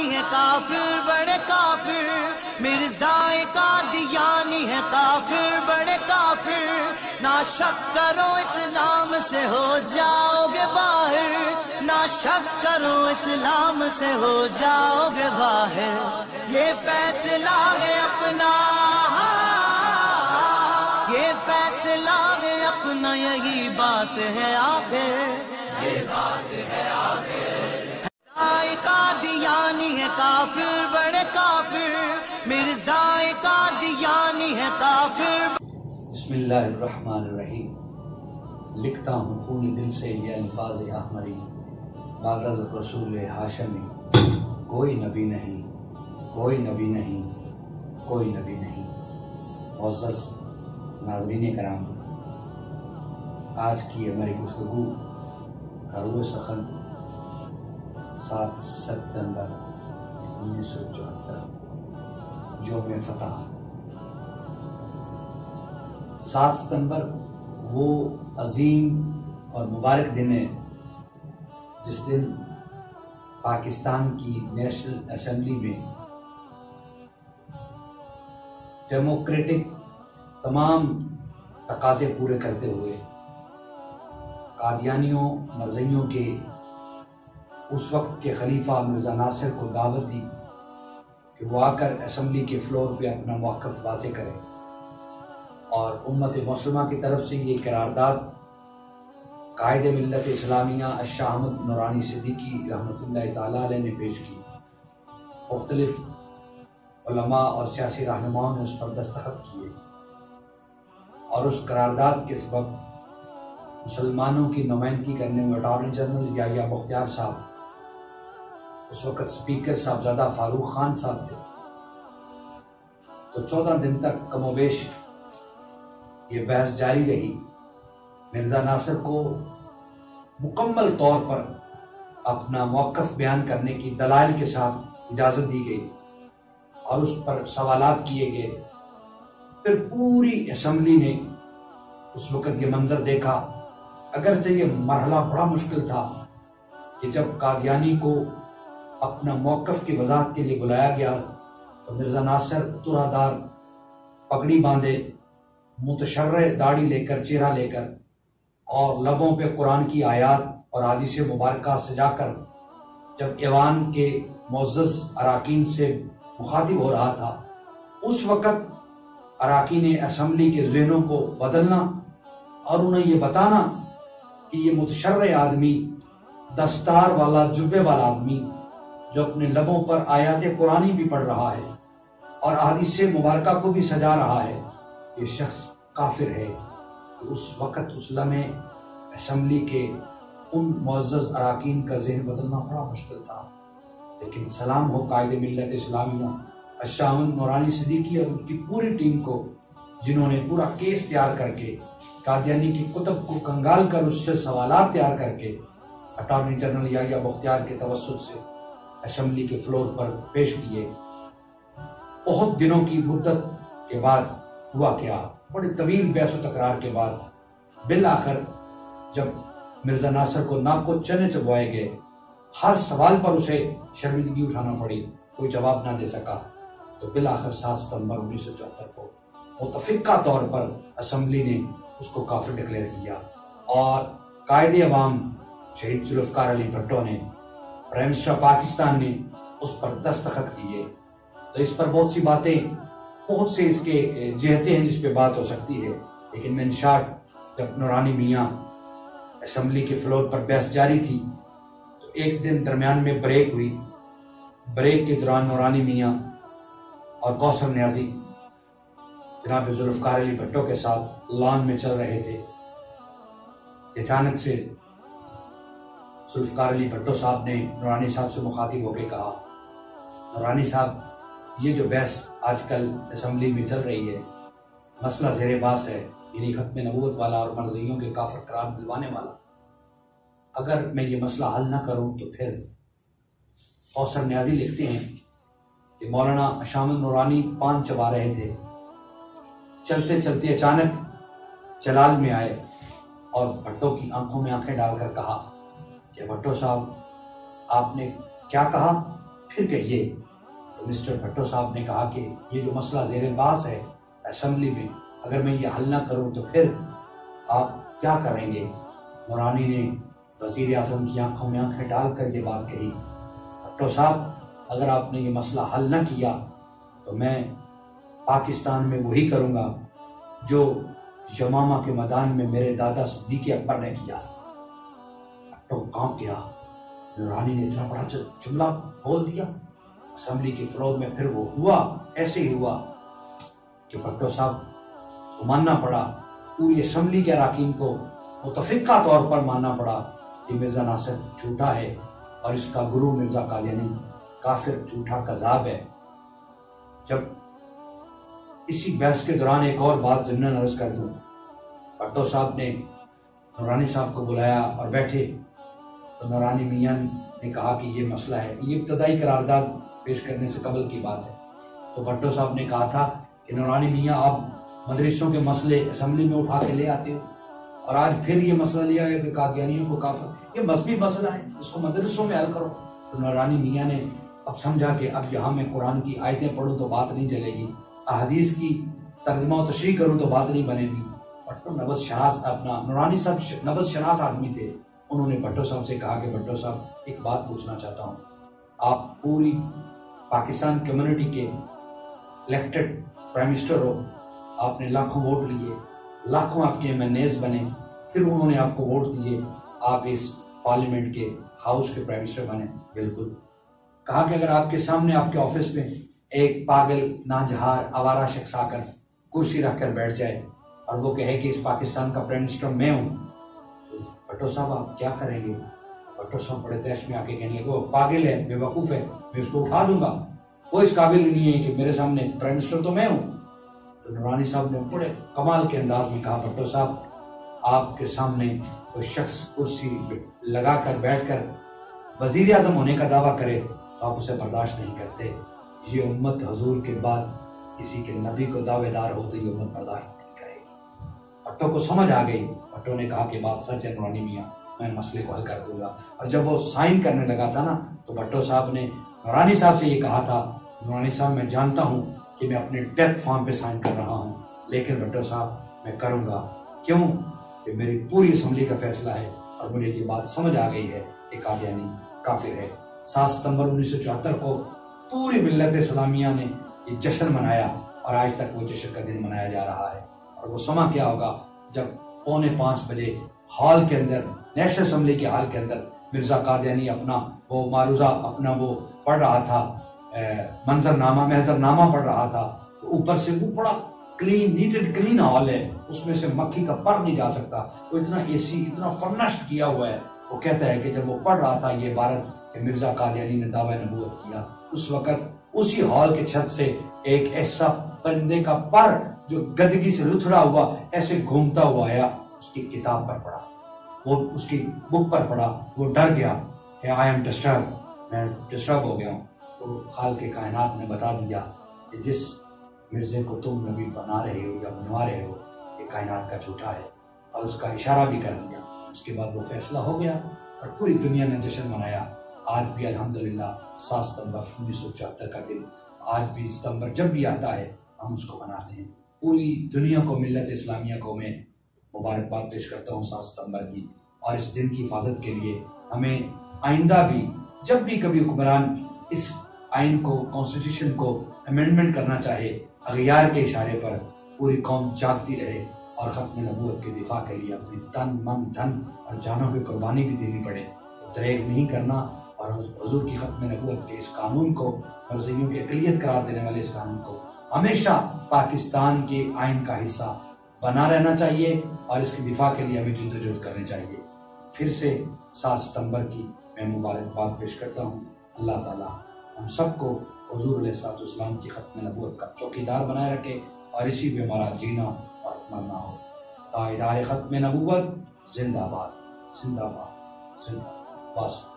دیانی ہے کافر بڑے کافر، مرزا قادیانی ہے کافر بڑے کافر، نہ شک کرو اسلام سے ہو جاؤ گے باہر، نہ شک کرو اسلام سے ہو جاؤ گے باہر، یہ فیصلہ ہے اپنا، یہ فیصلہ ہے اپنا، یہی بات ہے آخر، یہ بات ہے آخر۔ قادیانی ہے کافر بڑے کافر، مرزا قادیانی ہے کافر۔ بسم اللہ الرحمن الرحیم۔ لکھتا ہوں خون دل سے یہ الفاظ احمری، بعد از رسول ہاشمی، کوئی نبی نہیں، کوئی نبی نہیں، کوئی نبی نہیں۔ معزز ناظرین کرام، آج کی ہماری گفتگو کا روز سخن 7 ستمبر 1974 یوم فتح۔ 7 ستمبر وہ عظیم اور مبارک دن ہے جس دن پاکستان کی نیشنل اسمبلی میں ڈیموکریٹک تمام تقاضے پورے کرتے ہوئے قادیانیوں مرزائیوں کے اس وقت کے خلیفہ مرزا ناصر کو دعوت دی کہ وہ آ کر اسمبلی کے فلور پہ اپنا موقف واضح کرے، اور امت مسلمہ کی طرف سے یہ قرارداد قائد ملت اسلامیہ شاہ احمد نورانی صدیقی رحمۃ اللہ تعالیٰ علیہ نے پیش کی۔ مختلف علماء اور سیاسی رہنماؤں نے اس پر دستخط کیے، اور اس قرارداد کے سبب مسلمانوں کی نمائندگی کرنے میں اٹارنی جنرل یحییٰ بختیار صاحب، اس وقت اسپیکر صاحبزادہ فاروق خان صاحب تھے۔ تو 14 دن تک کم و بیش یہ بحث جاری رہی۔ مرزا ناصر کو مکمل طور پر اپنا موقف بیان کرنے کی دلائل کے ساتھ اجازت دی گئی اور اس پر سوالات کیے گئے۔ پھر پوری اسمبلی نے اس وقت یہ منظر دیکھا، اگرچہ یہ مرحلہ بڑا مشکل تھا کہ جب قادیانی کو اپنا موقف کی وضاحت کے لیے بلایا گیا تو مرزا ناصر ترہ دار پگڑی باندھے، متشرع داڑھی لے کر، چہرہ لے کر، اور لبوں پہ قرآن کی آیات اور احادیث مبارکہ سجا کر جب ایوان کے معزز اراکین سے مخاطب ہو رہا تھا، اس وقت اراکین اسمبلی کے ذہنوں کو بدلنا اور انہیں یہ بتانا کہ یہ متشرع آدمی، دستار والا، جبے والا آدمی جو اپنے لبوں پر آیات قرآنی بھی پڑھ رہا ہے اور احادیث مبارکہ کو بھی سجا رہا ہے، یہ شخص کافر ہے۔ اس وقت اس لمحے اسمبلی کے ان معزز اراکین کا ذہن بدلنا بڑا مشکل تھا، لیکن سلام ہو قائد ملت اسلامیہ شاہ احمد نورانی صدیقی اور ان کی پوری ٹیم کو، جنہوں نے پورا کیس تیار کر کے قادیانی کی کتب کو کنگال کر اس سے سوالات تیار کر کے اٹارنی جنرل یحییٰ بختیار کے توسط سے اسمبلی کے فلور پر پیش کیے۔ بہت دنوں کی مدت کے بعد ہوا کیا، بڑی طویل بحث و تکرار کے بعد بالآخر جب مرزا ناصر کو ناک کو چنے چبوائے گئے، ہر سوال پر اسے شرمندگی اٹھانا پڑی، کوئی جواب نہ دے سکا، تو بالآخر 7 ستمبر 1974 کو متفقہ طور پر اسمبلی نے اس کو کافر ڈکلیئر کیا، اور قائد عوام شہید ذوالفقار علی بھٹو نے، پرائم منسٹر پاکستان نے اس پر دستخط کیے۔ تو اس پر بہت سی باتیں، بہت سے اس کے جہتیں ہیں جس پہ بات ہو سکتی ہے، لیکن میں شارٹ، جب نورانی میاں اسمبلی کے فلور پر بحث جاری تھی تو ایک دن درمیان میں بریک ہوئی۔ بریک کے دوران نورانی میاں اور کوثر نیازی جناب ذوالفقار علی بھٹو کے ساتھ لان میں چل رہے تھے کہ اچانک سے ذوالفقار علی بھٹو صاحب نے نورانی صاحب سے مخاطب ہو کے کہا، نورانی صاحب، یہ جو بحث آج کل اسمبلی میں چل رہی ہے، مسئلہ زیر باس ہے، یعنی ختم نبوت والا اور مرزائیوں کے کافر قرار دلوانے والا، اگر میں یہ مسئلہ حل نہ کروں تو پھر کوثر نیازی لکھتے ہیں کہ مولانا شاہ احمد نورانی پان چبا رہے تھے، چلتے چلتے اچانک جلال میں آئے اور بھٹو کی آنکھوں میں آنکھیں ڈال کر کہا کہ بھٹو صاحب، آپ نے کیا کہا؟ پھر کہیے۔ تو مسٹر بھٹو صاحب نے کہا کہ یہ جو مسئلہ زیر بحث ہے اسمبلی میں، اگر میں یہ حل نہ کروں تو پھر آپ کیا کریں گے؟ نورانی نے وزیر اعظم کی آنکھوں میں آنکھیں ڈال کر یہ بات کہی، بھٹو صاحب اگر آپ نے یہ مسئلہ حل نہ کیا تو میں پاکستان میں وہی کروں گا جو یمامہ کے میدان میں میرے دادا صدیق اکبر نے کیا تھا۔ بھٹو کانپ گیا۔ نورانی نے اتنا بڑا جملہ بول دیا اسمبلی کے فلور میں۔ پھر وہ ہوا ایسے ہی ہوا کہ بھٹو صاحب کو ماننا پڑا، پوری اسمبلی کے اراکین کو متفقہ طور پر ماننا پڑا کہ مرزا ناصر جھوٹا ہے اور اس کا گرو مرزا قادیانی کافر جھوٹا کذاب ہے۔ جب اسی بحث کے دوران ایک اور بات ضمناً عرض کر دوں، بھٹو صاحب نے نورانی صاحب کو بلایا اور بیٹھے تو نورانی میاں نے کہا کہ یہ مسئلہ ہے، یہ ابتدائی قرارداد پیش کرنے سے قبل کی بات ہے۔ تو بھٹو صاحب نے کہا تھا کہ نورانی میاں آپ مدرسوں کے مسئلے اسمبلی میں اٹھا کے لے آتے ہو اور آج پھر یہ مسئلہ لیا ہے کہ قادیانیوں کو کافر، یہ مذہبی مسئلہ ہے، اس کو مدرسوں میں حل کرو۔ تو نورانی میاں نے اب سمجھا کہ اب یہاں میں قرآن کی آیتیں پڑھوں تو بات نہیں چلے گی، احادیث کی ترجمہ و تشریح کروں تو بات نہیں بنے گی۔ بھٹو نبض شناس اپنا نورانی صاحب نبض شناس آدمی تھے، انہوں نے بھٹو صاحب سے کہا کہ بھٹو صاحب ایک بات پوچھنا چاہتا ہوں، آپ پوری پاکستان کمیونٹی کے الیکٹڈ پرائم منسٹر ہو، آپ نے لاکھوں ووٹ لیے، لاکھوں آپ کے MNAs بنے، پھر انہوں نے آپ کو ووٹ دیے، آپ اس پارلیمنٹ کے ہاؤس کے پرائم منسٹر بنے۔ بالکل۔ کہا کہ اگر آپ کے سامنے آپ کے آفس میں ایک پاگل ناجہار آوارہ شخص آ کر کرسی رکھ کر بیٹھ جائے اور وہ کہے کہ اس پاکستان کا پرائم منسٹر میں ہوں، تو بھٹو صاحب آپ کیا کریں گے؟ بھٹو صاحب بڑے تیش میں آ کے کہنے لگے وہ پاگل ہے، بے وقوف ہے، میں اس کو اٹھا دوں گا، وہ اس قابل نہیں ہے کہ میرے سامنے پرائم منسٹر تو میں ہوں۔ تو نورانی صاحب نے بڑے کمال کے انداز میں کہا بھٹو صاحب آپ کے سامنے کوئی شخص کرسی لگا کر بیٹھ کر وزیر اعظم ہونے کا دعویٰ کرے تو آپ اسے برداشت نہیں کرتے، یہ امت حضور کے بعد کسی کے نبی کو دعوے دار ہو تو یہ امت برداشت نہیں کرے گی۔ بھٹو کو سمجھ آ گئی، بھٹو نے کہا کہ بات سچ ہے نورانی میاں، میں مسئلے کو حل کر دوں گا۔ اور جب وہ سائن کرنے لگا تھا نا تو بھٹو صاحب نے نورانی صاحب سے یہ کہا تھا، نورانی صاحب میں جانتا ہوں کہ میں اپنے ڈیتھ فارم پہ سائن کر رہا ہوں، لیکن بھٹو صاحب میں کروں گا، کیوں کہ میری پوری اسمبلی کا فیصلہ ہے اور مجھے یہ بات سمجھ آ گئی ہے کہ قادیانی کافر ہے۔ 7 ستمبر 1974 کو پوری ملت اسلامیہ نے یہ جشن منایا اور آج تک وہ جشن کا دن منایا جا رہا ہے۔ اور وہ سما کیا ہوگا جب 4:45 بجے ہال کے اندر، نیشنل اسمبلی کے ہال کے اندر مرزا قادیانی اپنا وہ معروضہ اپنا وہ پڑھ رہا تھا، محضرنامہ پڑھ رہا تھا، اوپر سے وہ بڑا کلین نیٹڈ کلین ہال ہے، اس میں سے مکھی کا پر نہیں جا سکتا، وہ اتنا اے سی اتنا فرنشڈ کیا ہوا ہے۔ وہ کہتا ہے کہ جب وہ پڑھ رہا تھا یہ عبارت کہ مرزا قادیانی نے دعویٰ نبوت کیا، اس وقت اسی ہال کے چھت سے ایک ایسا پرندے کا پر جو گدگی سے لتھڑا ہوا ایسے گھومتا ہوا آیا، اس کی کتاب پر پڑھا، وہ اس کی بک پر پڑھا، وہ ڈر گیا کہ آئی ایم ڈسٹرب، میں ڈسٹرب ہو گیا ہوں۔ تو خالق کائنات نے بتا دیا کہ جس مرزے کو تم نبی بنا رہے ہو یا بنوا رہے ہو یہ کائنات کا جھوٹا ہے، اور اس کا اشارہ بھی کر دیا۔ اس کے بعد وہ فیصلہ ہو گیا اور پوری دنیا نے جشن منایا۔ آج بھی الحمدللہ 7 ستمبر 1974 کا دن، آج بھی ستمبر جب بھی آتا ہے ہم اس کو مناتے ہیں۔ پوری دنیا کو، ملت اسلامیہ کو میں مبارکباد پیش کرتا ہوں 7 ستمبر کی، اور اس دن کی حفاظت کے لیے ہمیں آئندہ بھی جب بھی کبھی حکمران اس آئین کو، کانسٹیٹیوشن کو امینڈمنٹ کرنا چاہے، اغیار کے اشارے پر پوری قوم جاگتی رہے اور ختم نبوت کے دفاع کے لیے اپنی تن، من، دھن اور جانوں کی قربانی بھی دینی پڑے تو دریغ نہیں کرنا، اور حضور کی ختم نبوت کے اس قانون کو، مرزیوں کی اقلیت قرار دینے والے اس قانون کو ہمیشہ پاکستان کے آئین کا حصہ بنا رہنا چاہیے، اور اس کی دفاع کے لیے ہمیں جدوجہد کرنی چاہیے۔ پھر سے 7 ستمبر کی میں مبارکباد پیش کرتا ہوں۔ اللہ تعالیٰ ہم سب کو حضور علیہ الصلوۃ والسلام کی ختم نبوت کا چوکیدار بنائے رکھے، اور اسی پہ ہمارا جینا اور مرنا ہو۔ تائیدار ختم نبوت زندہ باد، زندہ باد، زندہ باد۔